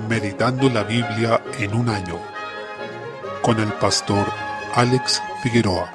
Meditando la Biblia en un año, con el pastor Alex Figueroa.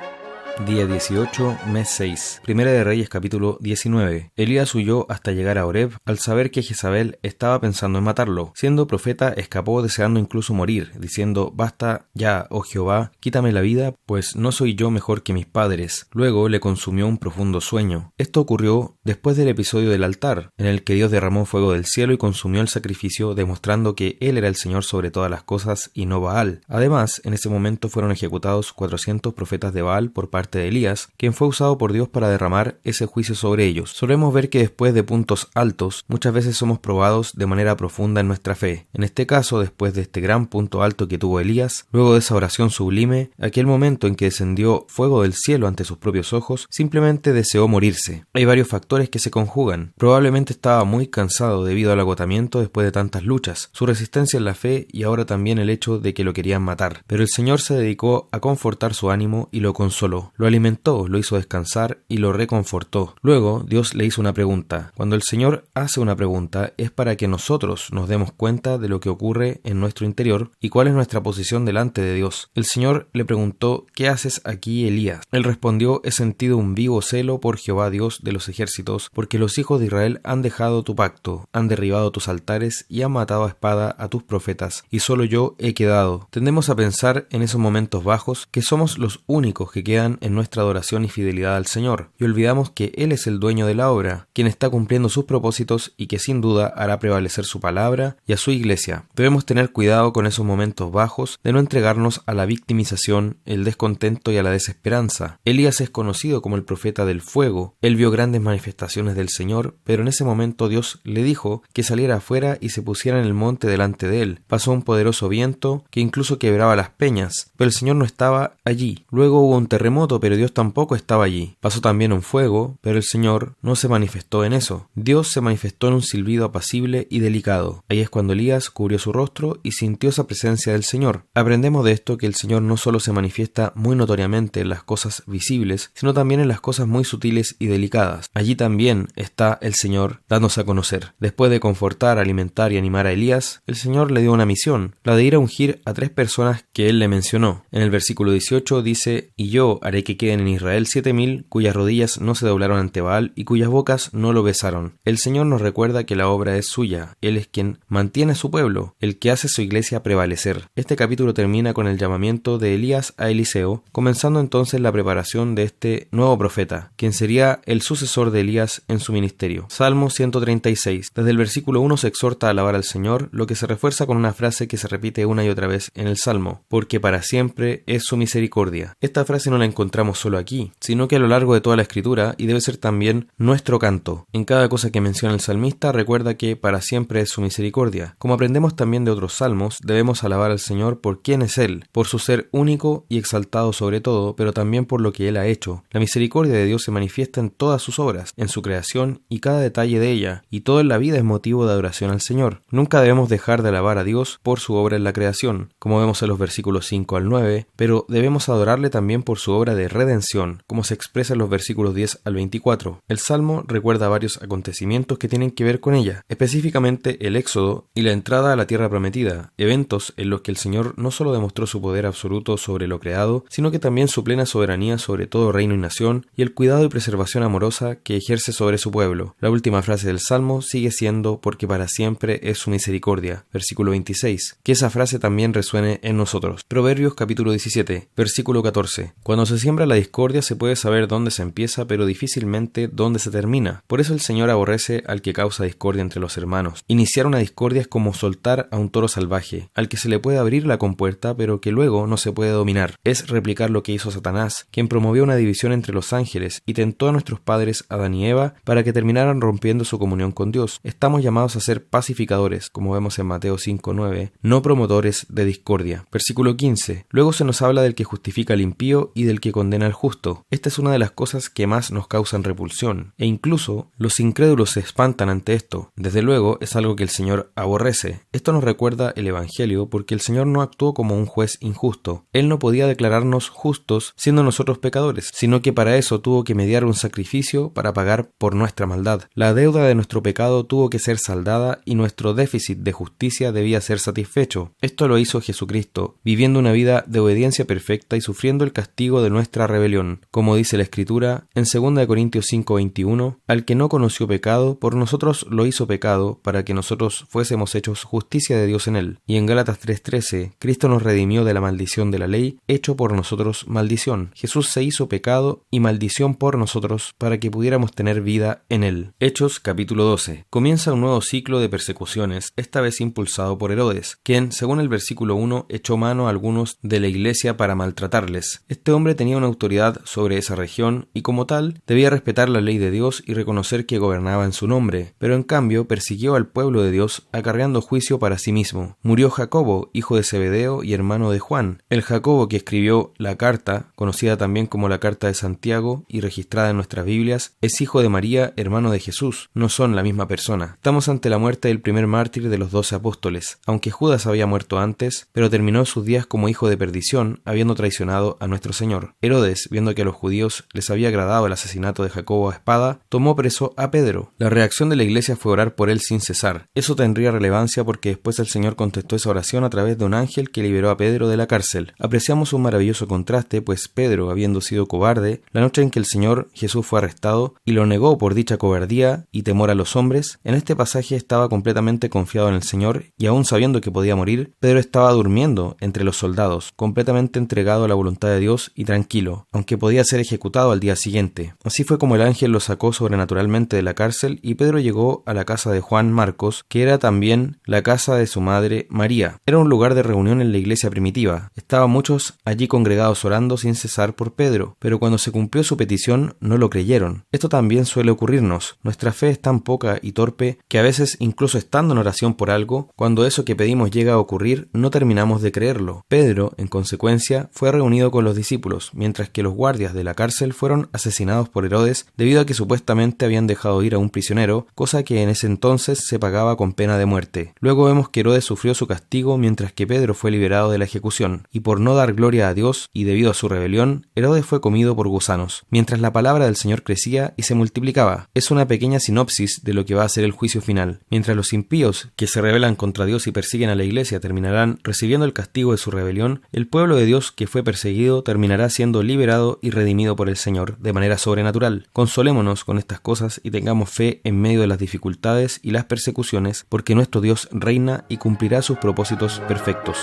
Día 18, mes 6. Primera de Reyes, capítulo 19. Elías huyó hasta llegar a Horeb al saber que Jezabel estaba pensando en matarlo. Siendo profeta, escapó deseando incluso morir, diciendo: «Basta ya, oh Jehová, quítame la vida, pues no soy yo mejor que mis padres». Luego le consumió un profundo sueño. Esto ocurrió después del episodio del altar, en el que Dios derramó fuego del cielo y consumió el sacrificio, demostrando que Él era el Señor sobre todas las cosas y no Baal. Además, en ese momento fueron ejecutados 400 profetas de Baal por parte de Elías, quien fue usado por Dios para derramar ese juicio sobre ellos. Solemos ver que después de puntos altos, muchas veces somos probados de manera profunda en nuestra fe. En este caso, después de este gran punto alto que tuvo Elías, luego de esa oración sublime, aquel momento en que descendió fuego del cielo ante sus propios ojos, simplemente deseó morirse. Hay varios factores que se conjugan. Probablemente estaba muy cansado debido al agotamiento después de tantas luchas, su resistencia en la fe y ahora también el hecho de que lo querían matar. Pero el Señor se dedicó a confortar su ánimo y lo consoló. Lo alimentó, lo hizo descansar y lo reconfortó. Luego, Dios le hizo una pregunta. Cuando el Señor hace una pregunta, es para que nosotros nos demos cuenta de lo que ocurre en nuestro interior y cuál es nuestra posición delante de Dios. El Señor le preguntó: «¿Qué haces aquí, Elías?». Él respondió: «He sentido un vivo celo por Jehová Dios de los ejércitos, porque los hijos de Israel han dejado tu pacto, han derribado tus altares y han matado a espada a tus profetas, y solo yo he quedado». Tendemos a pensar en esos momentos bajos que somos los únicos que quedan en nuestra adoración y fidelidad al Señor, y olvidamos que Él es el dueño de la obra, quien está cumpliendo sus propósitos y que sin duda hará prevalecer su palabra y a su iglesia. Debemos tener cuidado con esos momentos bajos de no entregarnos a la victimización, el descontento y a la desesperanza. Elías es conocido como el profeta del fuego. Él vio grandes manifestaciones del Señor, pero en ese momento Dios le dijo que saliera afuera y se pusiera en el monte delante de él. Pasó un poderoso viento que incluso quebraba las peñas, pero el Señor no estaba allí. Luego hubo un terremoto, pero Dios tampoco estaba allí. Pasó también un fuego, pero el Señor no se manifestó en eso. Dios se manifestó en un silbido apacible y delicado. Ahí es cuando Elías cubrió su rostro y sintió esa presencia del Señor. Aprendemos de esto que el Señor no solo se manifiesta muy notoriamente en las cosas visibles, sino también en las cosas muy sutiles y delicadas. Allí también está el Señor dándose a conocer. Después de confortar, alimentar y animar a Elías, el Señor le dio una misión, la de ir a ungir a 3 personas que él le mencionó. En el versículo 18 dice: «Y yo haré que queden en Israel 7,000 cuyas rodillas no se doblaron ante Baal y cuyas bocas no lo besaron». El Señor nos recuerda que la obra es suya. Él es quien mantiene a su pueblo, el que hace su iglesia prevalecer. Este capítulo termina con el llamamiento de Elías a Eliseo, comenzando entonces la preparación de este nuevo profeta, quien sería el sucesor de Elías en su ministerio. Salmo 136. Desde el versículo 1 se exhorta a alabar al Señor, lo que se refuerza con una frase que se repite una y otra vez en el Salmo: «Porque para siempre es su misericordia». Esta frase no la encontramos solo aquí, sino que a lo largo de toda la Escritura, y debe ser también nuestro canto. En cada cosa que menciona el salmista, recuerda que para siempre es su misericordia. Como aprendemos también de otros salmos, debemos alabar al Señor por quién es Él, por su ser único y exaltado sobre todo, pero también por lo que Él ha hecho. La misericordia de Dios se manifiesta en todas sus obras, en su creación y cada detalle de ella, y todo en la vida es motivo de adoración al Señor. Nunca debemos dejar de alabar a Dios por su obra en la creación, como vemos en los versículos 5 al 9, pero debemos adorarle también por su obra de redención, como se expresa en los versículos 10 al 24. El Salmo recuerda varios acontecimientos que tienen que ver con ella, específicamente el Éxodo y la entrada a la tierra prometida, eventos en los que el Señor no solo demostró su poder absoluto sobre lo creado, sino que también su plena soberanía sobre todo reino y nación, y el cuidado y preservación amorosa que ejerce sobre su pueblo. La última frase del Salmo sigue siendo: «Porque para siempre es su misericordia», versículo 26. Que esa frase también resuene en nosotros. Proverbios capítulo 17, versículo 14. «Cuando se siembra la discordia se puede saber dónde se empieza, pero difícilmente dónde se termina. Por eso el Señor aborrece al que causa discordia entre los hermanos». Iniciar una discordia es como soltar a un toro salvaje, al que se le puede abrir la compuerta, pero que luego no se puede dominar. Es replicar lo que hizo Satanás, quien promovió una división entre los ángeles y tentó a nuestros padres Adán y Eva para que terminaran rompiendo su comunión con Dios. Estamos llamados a ser pacificadores, como vemos en Mateo 5:9, no promotores de discordia. Versículo 15. Luego se nos habla del que justifica al impío y del que condena al justo. Esta es una de las cosas que más nos causan repulsión, e incluso los incrédulos se espantan ante esto. Desde luego, es algo que el Señor aborrece. Esto nos recuerda el Evangelio porque el Señor no actuó como un juez injusto. Él no podía declararnos justos siendo nosotros pecadores, sino que para eso tuvo que mediar un sacrificio para pagar por nuestra maldad. La deuda de nuestro pecado tuvo que ser saldada y nuestro déficit de justicia debía ser satisfecho. Esto lo hizo Jesucristo, viviendo una vida de obediencia perfecta y sufriendo el castigo de nuestra rebelión. Como dice la Escritura en 2 Corintios 5:21, al que no conoció pecado, por nosotros lo hizo pecado, para que nosotros fuésemos hechos justicia de Dios en él. Y en Gálatas 3:13, Cristo nos redimió de la maldición de la ley, hecho por nosotros maldición. Jesús se hizo pecado y maldición por nosotros, para que pudiéramos tener vida en él. Hechos capítulo 12. Comienza un nuevo ciclo de persecuciones, esta vez impulsado por Herodes, quien, según el versículo 1, echó mano a algunos de la iglesia para maltratarles. Este hombre tenía una autoridad sobre esa región y como tal debía respetar la ley de Dios y reconocer que gobernaba en su nombre, pero en cambio persiguió al pueblo de Dios acarreando juicio para sí mismo. Murió Jacobo, hijo de Zebedeo y hermano de Juan. El Jacobo que escribió la carta, conocida también como la carta de Santiago y registrada en nuestras Biblias, es hijo de María, hermano de Jesús. No son la misma persona. Estamos ante la muerte del primer mártir de los 12 apóstoles, aunque Judas había muerto antes, pero terminó sus días como hijo de perdición, habiendo traicionado a nuestro Señor. Herodes, viendo que a los judíos les había agradado el asesinato de Jacobo a espada, tomó preso a Pedro. La reacción de la iglesia fue orar por él sin cesar. Eso tendría relevancia porque después el Señor contestó esa oración a través de un ángel que liberó a Pedro de la cárcel. Apreciamos un maravilloso contraste, pues Pedro, habiendo sido cobarde, la noche en que el Señor Jesús fue arrestado y lo negó por dicha cobardía y temor a los hombres, en este pasaje estaba completamente confiado en el Señor y aún sabiendo que podía morir, Pedro estaba durmiendo entre los soldados, completamente entregado a la voluntad de Dios y tranquilo, aunque podía ser ejecutado al día siguiente. Así fue como el ángel lo sacó sobrenaturalmente de la cárcel y Pedro llegó a la casa de Juan Marcos, que era también la casa de su madre María. Era un lugar de reunión en la iglesia primitiva. Estaban muchos allí congregados orando sin cesar por Pedro, pero cuando se cumplió su petición no lo creyeron. Esto también suele ocurrirnos. Nuestra fe es tan poca y torpe que a veces, incluso estando en oración por algo, cuando eso que pedimos llega a ocurrir, no terminamos de creerlo. Pedro, en consecuencia, fue reunido con los discípulos, mientras que los guardias de la cárcel fueron asesinados por Herodes debido a que supuestamente habían dejado ir a un prisionero, cosa que en ese entonces se pagaba con pena de muerte. Luego vemos que Herodes sufrió su castigo mientras que Pedro fue liberado de la ejecución, y por no dar gloria a Dios y debido a su rebelión, Herodes fue comido por gusanos, mientras la palabra del Señor crecía y se multiplicaba. Es una pequeña sinopsis de lo que va a ser el juicio final. Mientras los impíos que se rebelan contra Dios y persiguen a la iglesia terminarán recibiendo el castigo de su rebelión, el pueblo de Dios que fue perseguido terminará siendo liberado y redimido por el Señor de manera sobrenatural. Consolémonos con estas cosas y tengamos fe en medio de las dificultades y las persecuciones, porque nuestro Dios reina y cumplirá sus propósitos perfectos.